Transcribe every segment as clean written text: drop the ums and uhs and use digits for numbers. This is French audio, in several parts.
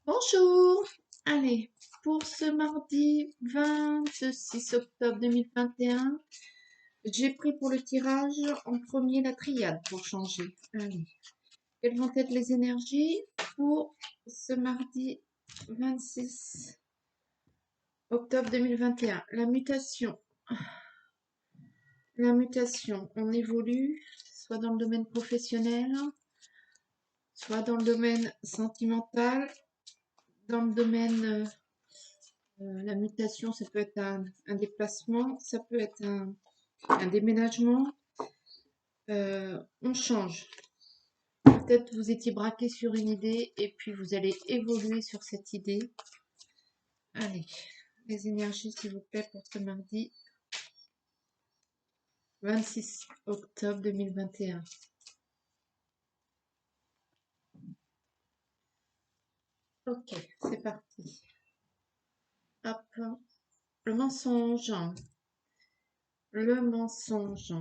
Bonjour! Allez, pour ce mardi 26 octobre 2021, j'ai pris pour le tirage en premier la triade pour changer. Allez, quelles vont être les énergies pour ce mardi 26 octobre 2021? La mutation. La mutation, on évolue soit dans le domaine professionnel, soit dans le domaine sentimental, dans le domaine la mutation, ça peut être un déplacement, ça peut être un déménagement. On change. Peut-être vous étiez braqué sur une idée et puis vous allez évoluer sur cette idée. Allez, les énergies s'il vous plaît pour ce mardi 26 octobre 2021. Ok, c'est parti. Hop, le mensonge. Le mensonge.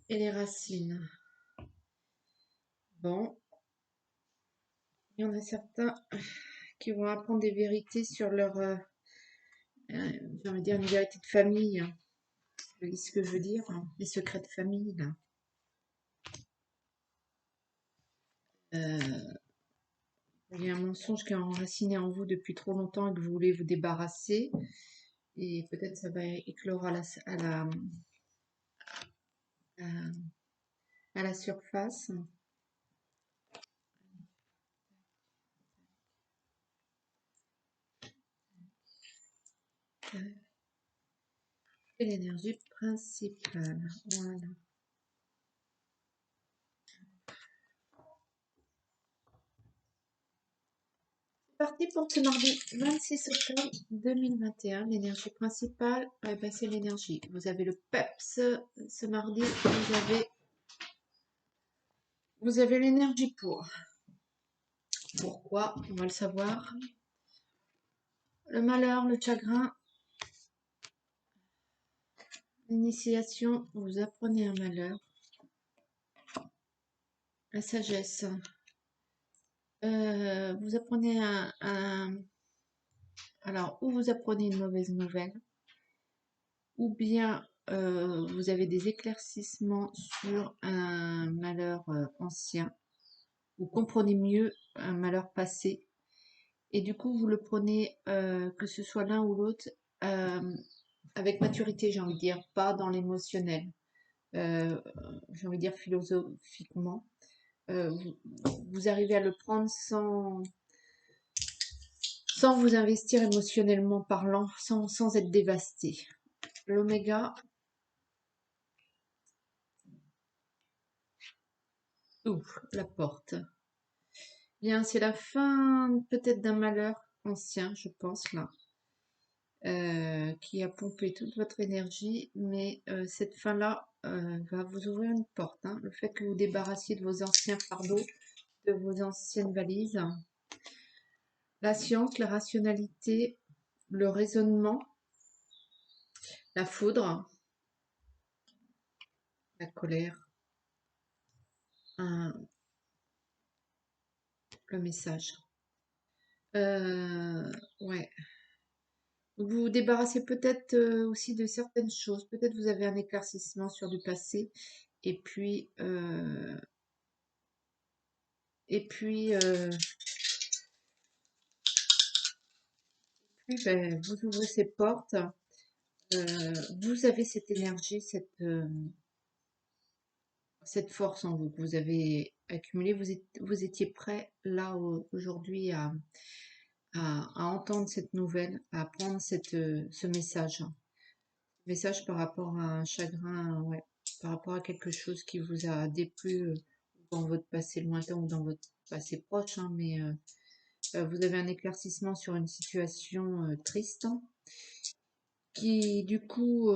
Et les racines. Bon, il y en a certains qui vont apprendre des vérités sur leur, j'ai envie de dire une vérité de famille. Vous voyez ce que je veux dire? Les secrets de famille, là. Il y a un mensonge qui est enraciné en vous depuis trop longtemps et que vous voulez vous débarrasser. Et peut-être ça va éclore à la surface. Et l'énergie principale. Voilà. Parti pour ce mardi 26 octobre 2021. L'énergie principale, c'est l'énergie. Vous avez le PEPS ce mardi. Vous avez l'énergie pour. Pourquoi? On va le savoir. Le malheur, le chagrin, l'initiation, vous apprenez un malheur. La sagesse, vous apprenez alors, ou vous apprenez une mauvaise nouvelle, ou bien vous avez des éclaircissements sur un malheur ancien. Vous comprenez mieux un malheur passé. Et du coup, vous le prenez, que ce soit l'un ou l'autre, avec maturité, j'ai envie de dire, pas dans l'émotionnel. J'ai envie de dire philosophiquement. Vous arrivez à le prendre sans vous investir émotionnellement parlant, sans être dévasté. L'oméga ouvre la porte. Bien, c'est la fin peut-être d'un malheur ancien, je pense, là, qui a pompé toute votre énergie, mais cette fin-là va vous ouvrir une porte. Hein. Le fait que vous débarrassiez de vos anciens fardeaux, de vos anciennes valises, la science, la rationalité, le raisonnement, la foudre, la colère, le message. Ouais. Vous vous débarrassez peut-être aussi de certaines choses. Peut-être vous avez un éclaircissement sur du passé. Et puis, vous ouvrez ces portes. Vous avez cette énergie, cette force en vous que vous avez accumulée. Vous étiez prêt là aujourd'hui à entendre cette nouvelle, à prendre ce message. Message par rapport à un chagrin, ouais, par rapport à quelque chose qui vous a déplu dans votre passé lointain ou dans votre passé proche, hein, mais vous avez un éclaircissement sur une situation triste hein, qui du coup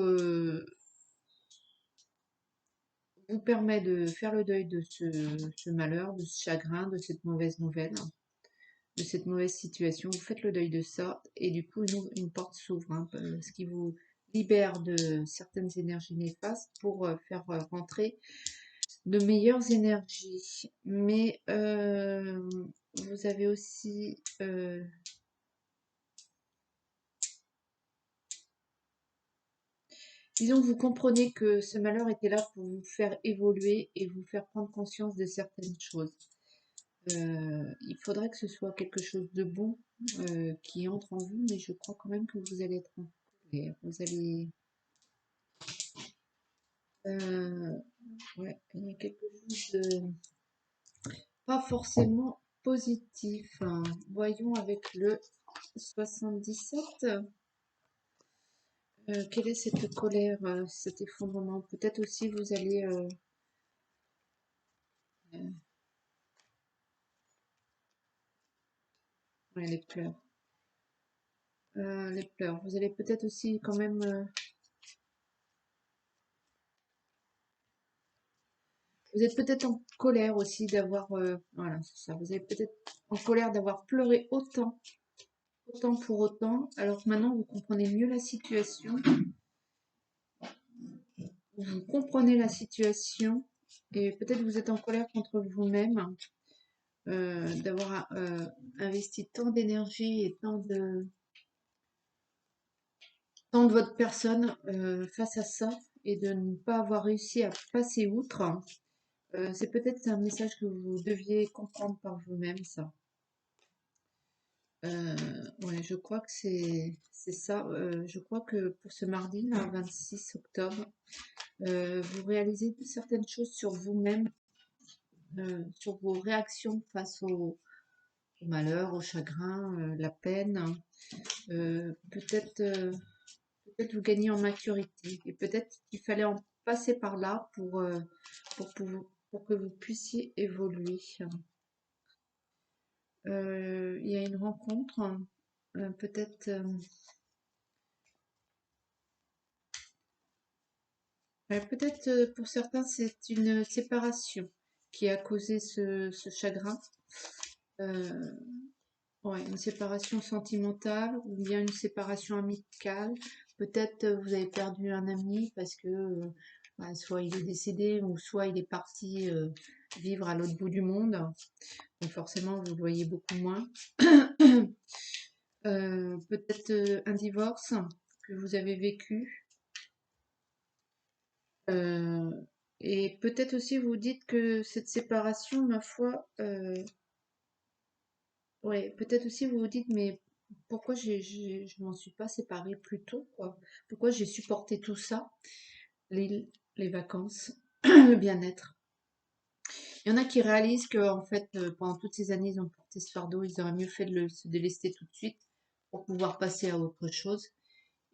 vous permet de faire le deuil de ce malheur, de ce chagrin, de cette mauvaise nouvelle, de cette mauvaise situation. Vous faites le deuil de ça et du coup une porte s'ouvre, hein, ce qui vous libère de certaines énergies néfastes pour faire rentrer de meilleures énergies. Mais vous avez aussi... disons que vous comprenez que ce malheur était là pour vous faire évoluer et vous faire prendre conscience de certaines choses. Il faudrait que ce soit quelque chose de bon qui entre en vous, mais je crois quand même que vous allez être en colère. Vous allez... ouais, il y a quelque chose de pas forcément positif, hein. Voyons avec le 77. Quelle est cette colère, cet effondrement? Peut-être aussi vous allez... euh, ouais, les pleurs. Les pleurs. Vous allez peut-être aussi quand même... vous êtes peut-être en colère aussi d'avoir... voilà, c'est ça. Vous êtes peut-être en colère d'avoir pleuré autant, autant pour autant, alors que maintenant vous comprenez mieux la situation. Vous comprenez la situation et peut-être vous êtes en colère contre vous-même d'avoir investi tant d'énergie et tant de votre personne face à ça et de ne pas avoir réussi à passer outre. C'est peut-être un message que vous deviez comprendre par vous-même, ça. Ouais, je crois que c'est ça. Je crois que pour ce mardi, là, 26 octobre, vous réalisez certaines choses sur vous-même, sur vos réactions face au malheur, au chagrin, la peine. Peut-être vous gagnez en maturité et peut-être qu'il fallait en passer par là pour que vous puissiez évoluer. Il y a une rencontre, peut-être peut-être pour certains c'est une séparation qui a causé ce chagrin. Euh, ouais, une séparation sentimentale ou bien une séparation amicale. Peut-être vous avez perdu un ami parce que bah, soit il est décédé ou soit il est parti vivre à l'autre bout du monde. Donc forcément, vous le voyez beaucoup moins. Peut-être un divorce que vous avez vécu. Euh, et peut-être aussi vous dites que cette séparation, ma foi, ouais, peut-être aussi vous vous dites, mais pourquoi je m'en suis pas séparée plus tôt, quoi? Pourquoi j'ai supporté tout ça, les vacances, le bien-être? Il y en a qui réalisent que, en fait, pendant toutes ces années, ils ont porté ce fardeau, ils auraient mieux fait de se délester tout de suite pour pouvoir passer à autre chose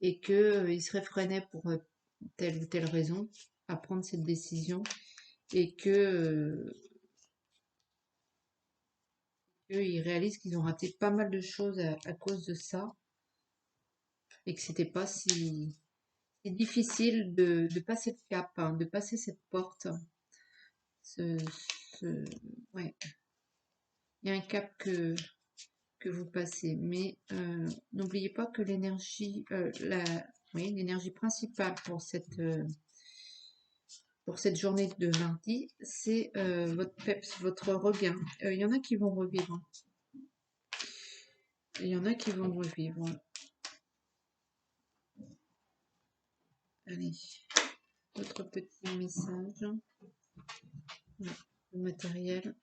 et que, ils se réfrénaient pour telle ou telle raison à prendre cette décision et qu'ils réalisent qu'ils ont raté pas mal de choses à cause de ça et que c'était pas si difficile de passer le cap, hein, de passer cette porte. Ce, ce- ouais, il y a un cap que vous passez, mais n'oubliez pas que l'énergie, oui, l'énergie principale pour cette journée de mardi, c'est votre peps, votre regain. Il y en a qui vont revivre. Il y en a qui vont revivre. Allez, autre petit message. Ouais, le matériel,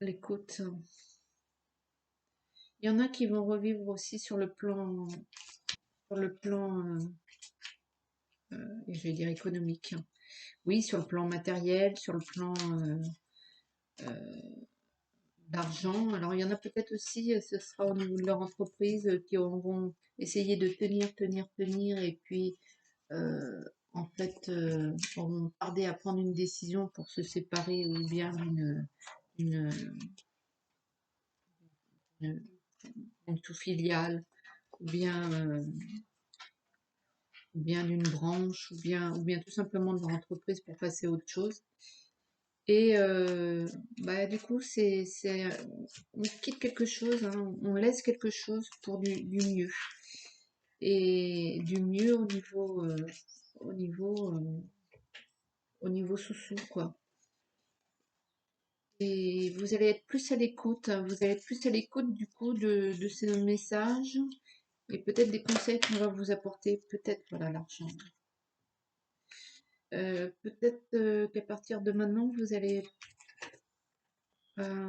l'écoute. Il y en a qui vont revivre aussi sur le plan, je vais dire économique. Oui, sur le plan matériel, sur le plan d'argent. Alors, il y en a peut-être aussi, ce sera au niveau de leur entreprise, qui auront essayé de tenir, et puis, en fait, auront tardé à prendre une décision pour se séparer ou bien une, une, une sous-filiale, ou bien d'une branche, ou bien tout simplement de leur entreprise pour passer à autre chose. Et bah, du coup, on quitte quelque chose, hein, on laisse quelque chose pour du mieux. Et du mieux au niveau au niveau sous-sous, quoi. Et vous allez être plus à l'écoute, hein, vous allez être plus à l'écoute du coup de ces messages et peut-être des conseils qu'on va vous apporter, peut-être, voilà, l'argent. Peut-être qu'à partir de maintenant, vous allez euh,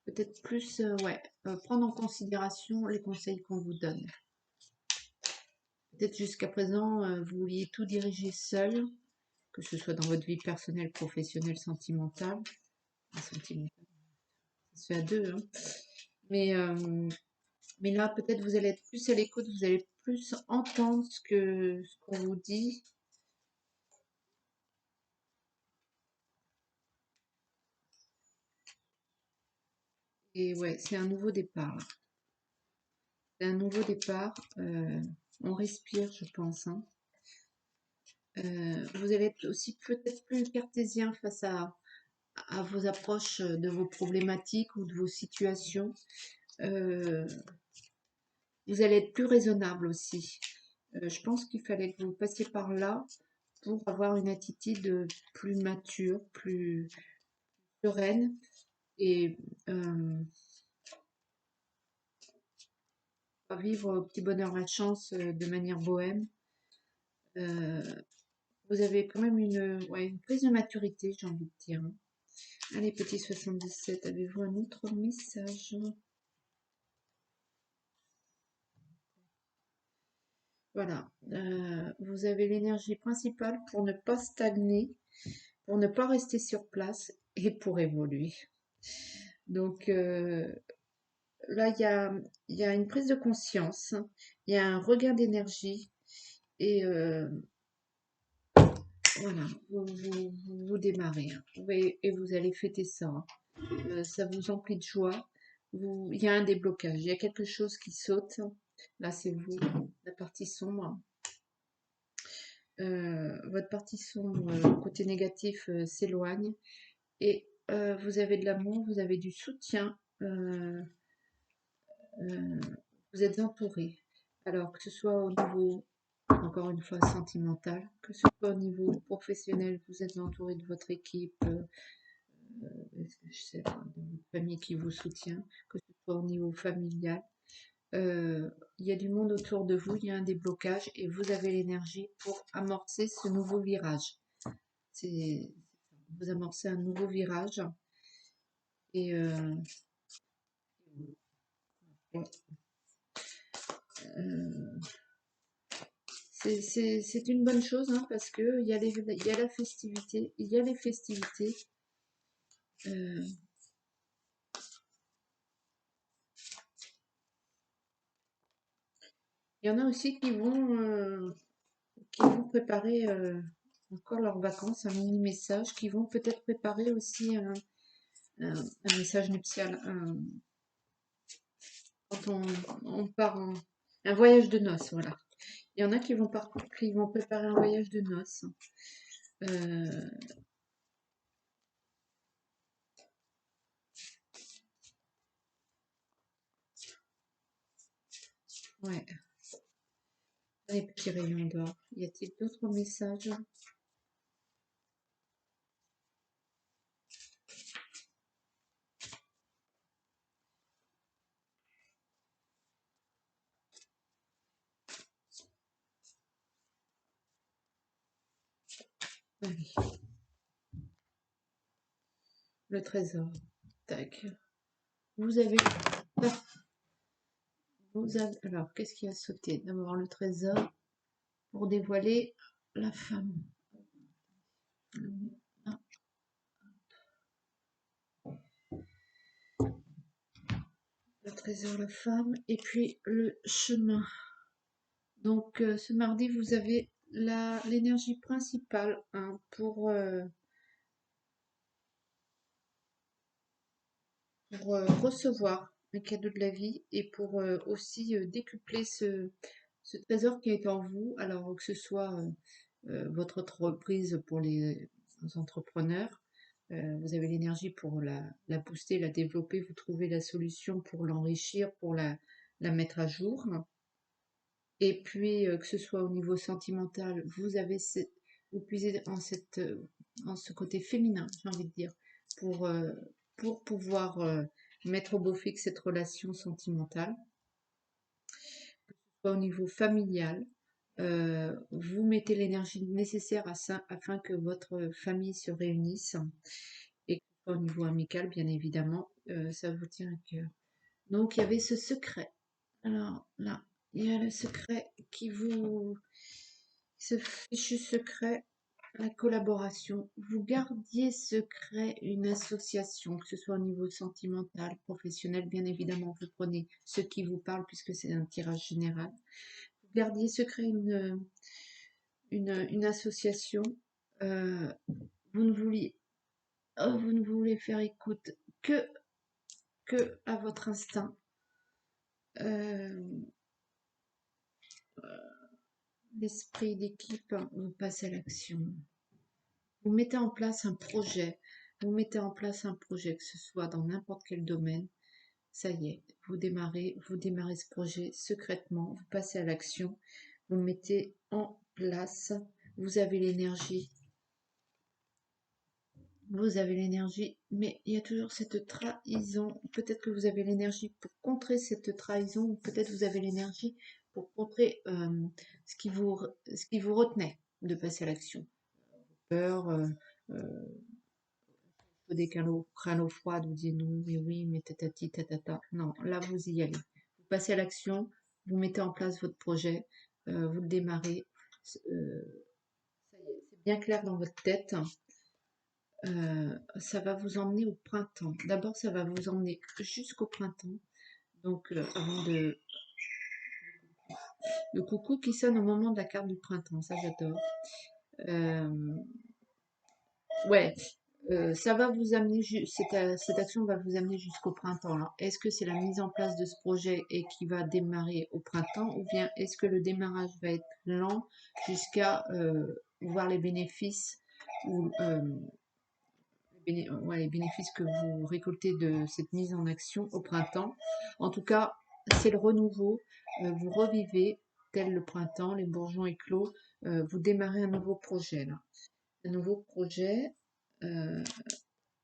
peut-être plus ouais, prendre en considération les conseils qu'on vous donne. Peut-être jusqu'à présent, vous vouliez tout diriger seul, que ce soit dans votre vie personnelle, professionnelle, sentimentale. Sentimentale, ça se fait à deux, hein. Mais, euh, mais là, peut-être vous allez être plus à l'écoute, vous allez plus entendre ce qu'on vous dit. Et ouais, c'est un nouveau départ, là. C'est un nouveau départ. On respire, je pense, hein. Vous allez être aussi peut-être plus cartésien face à vos approches de vos problématiques ou de vos situations. Euh, vous allez être plus raisonnable aussi. Je pense qu'il fallait que vous passiez par là pour avoir une attitude plus mature, plus sereine et pas vivre au petit bonheur la chance de manière bohème. Euh, vous avez quand même ouais, une prise de maturité, j'ai envie de dire. Allez, petit 77, avez-vous un autre message? Voilà, vous avez l'énergie principale pour ne pas stagner, pour ne pas rester sur place et pour évoluer. Donc là, il y a une prise de conscience, il y a un regain d'énergie et voilà, vous démarrez, hein. Et vous allez fêter ça, hein. Ça vous emplit de joie. Il y a un déblocage, il y a quelque chose qui saute. Là, c'est vous, la partie sombre. Votre partie sombre, côté négatif, s'éloigne et vous avez de l'amour, vous avez du soutien, vous êtes entouré. Alors que ce soit au niveau, encore une fois, sentimental, que ce soit au niveau professionnel, vous êtes entouré de votre équipe, je sais pas, de votre famille qui vous soutient, que ce soit au niveau familial. Il y a du monde autour de vous, il y a un déblocage et vous avez l'énergie pour amorcer ce nouveau virage. C'est vous amorcez un nouveau virage et bon, euh, c'est une bonne chose, hein, parce que il y a la festivité, il y a les festivités. euh, il y en a aussi qui vont préparer encore leurs vacances, un mini message, qui vont peut-être préparer aussi un message nuptial, quand on part un voyage de noces, voilà. Il y en a qui vont préparer un voyage de noces. Euh, ouais, les petits rayons d'or. Y a-t-il d'autres messages? Allez, le trésor. Tac. Vous avez... ah, alors, qu'est-ce qui a sauté? D'abord le trésor pour dévoiler la femme. Ah, le trésor, la femme. Et puis le chemin. Donc, ce mardi, vous avez l'énergie principale, hein, pour recevoir un cadeau de la vie et pour aussi décupler ce trésor qui est en vous. Alors, que ce soit votre entreprise pour les entrepreneurs, vous avez l'énergie pour la booster, la développer, vous trouvez la solution pour l'enrichir, pour la mettre à jour. Et puis, que ce soit au niveau sentimental, vous avez vous puisez en ce côté féminin, j'ai envie de dire, pour, euh, pour pouvoir mettre au beau fixe cette relation sentimentale, soit au niveau familial. Vous mettez l'énergie nécessaire à ça afin que votre famille se réunisse et que ce soit au niveau amical, bien évidemment, ça vous tient à cœur. Donc, il y avait ce secret. Alors là, il y a le secret qui vous... Ce fichu secret, la collaboration. Vous gardiez secret une association, que ce soit au niveau sentimental, professionnel, bien évidemment, vous prenez ce qui vous parle puisque c'est un tirage général. Vous gardiez secret une association. Euh, vous ne vouliez, vous ne voulez faire écoute que à votre instinct. Euh, L'esprit d'équipe, vous passez à l'action. Vous mettez en place un projet. Vous mettez en place un projet, que ce soit dans n'importe quel domaine. Ça y est, vous démarrez ce projet secrètement. Vous passez à l'action. Vous le mettez en place. Vous avez l'énergie. Vous avez l'énergie, mais il y a toujours cette trahison. Peut-être que vous avez l'énergie pour contrer cette trahison, ou peut-être vous avez l'énergie pour contrer ce qui vous retenait de passer à l'action. Peur, des crânes froides, vous dites non, mais oui, mais tatati, tatata. Non, là, vous y allez. Vous passez à l'action, vous mettez en place votre projet, vous le démarrez. Ça y est, c'est bien clair dans votre tête. Ça va vous emmener au printemps. D'abord, ça va vous emmener jusqu'au printemps. Donc, avant le coucou qui sonne au moment de la carte du printemps, ça j'adore. Euh, ouais, ça va vous amener, cette action va vous amener jusqu'au printemps. Alors, est-ce que c'est la mise en place de ce projet et qui va démarrer au printemps, ou bien est-ce que le démarrage va être lent jusqu'à voir les bénéfices ou ouais, les bénéfices que vous récoltez de cette mise en action au printemps. En tout cas, c'est le renouveau. Vous revivez, tel le printemps, les bourgeons éclos. Vous démarrez un nouveau projet là. Un nouveau projet. euh,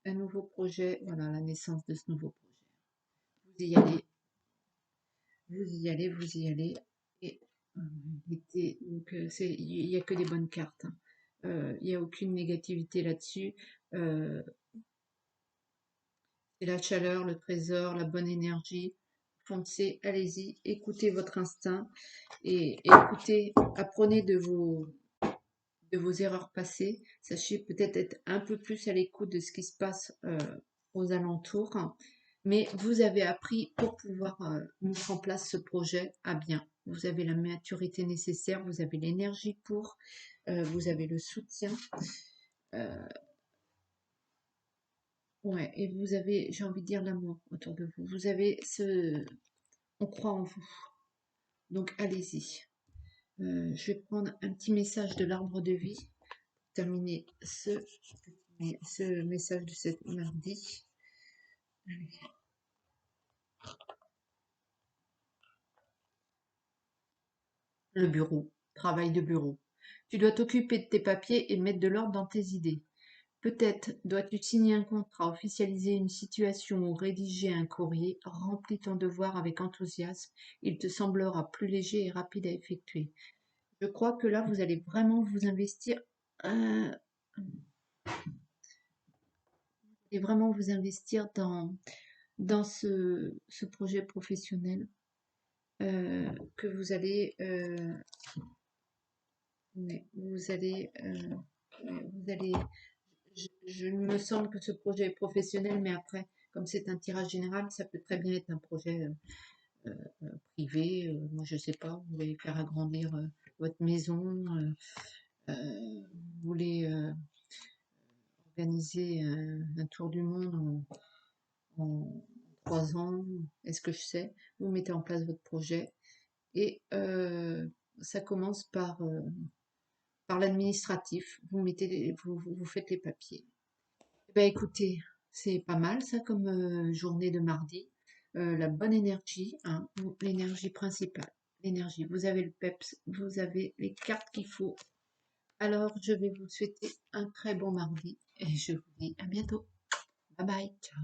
un nouveau projet. Voilà la naissance de ce nouveau projet. Vous y allez. Vous y allez. Vous y allez. Et donc, il n'y a que des bonnes cartes, hein. Il n'y a aucune négativité là-dessus. Euh, C'est la chaleur, le trésor, la bonne énergie. Foncez, allez-y, écoutez votre instinct et écoutez, apprenez de vos erreurs passées. Sachez peut-être être un peu plus à l'écoute de ce qui se passe aux alentours. Mais vous avez appris pour pouvoir mettre en place ce projet à bien. Vous avez la maturité nécessaire, vous avez l'énergie pour, vous avez le soutien. Euh, ouais, et vous avez, j'ai envie de dire, l'amour autour de vous. Vous avez on croit en vous. Donc allez-y. Je vais prendre un petit message de l'arbre de vie pour terminer ce message de ce mardi. Allez. Le bureau, travail de bureau. Tu dois t'occuper de tes papiers et mettre de l'ordre dans tes idées. Peut-être dois-tu signer un contrat, officialiser une situation ou rédiger un courrier. Remplis ton devoir avec enthousiasme. Il te semblera plus léger et rapide à effectuer. Je crois que là, vous allez vraiment vous investir. euh, et vraiment vous investir dans ce projet professionnel que vous allez, je me semble que ce projet est professionnel, mais après, comme c'est un tirage général, ça peut très bien être un projet privé. Moi, je sais pas, vous voulez faire agrandir votre maison, vous voulez organiser un tour du monde en 3 ans, est-ce que je sais? Vous mettez en place votre projet et ça commence par l'administratif. Vous faites les papiers. Eh ben, écoutez, c'est pas mal ça comme journée de mardi. La bonne énergie, hein, l'énergie principale. L'énergie. Vous avez le PEPS, vous avez les cartes qu'il faut Alors, je vais vous souhaiter un très bon mardi et je vous dis à bientôt. Bye bye, ciao.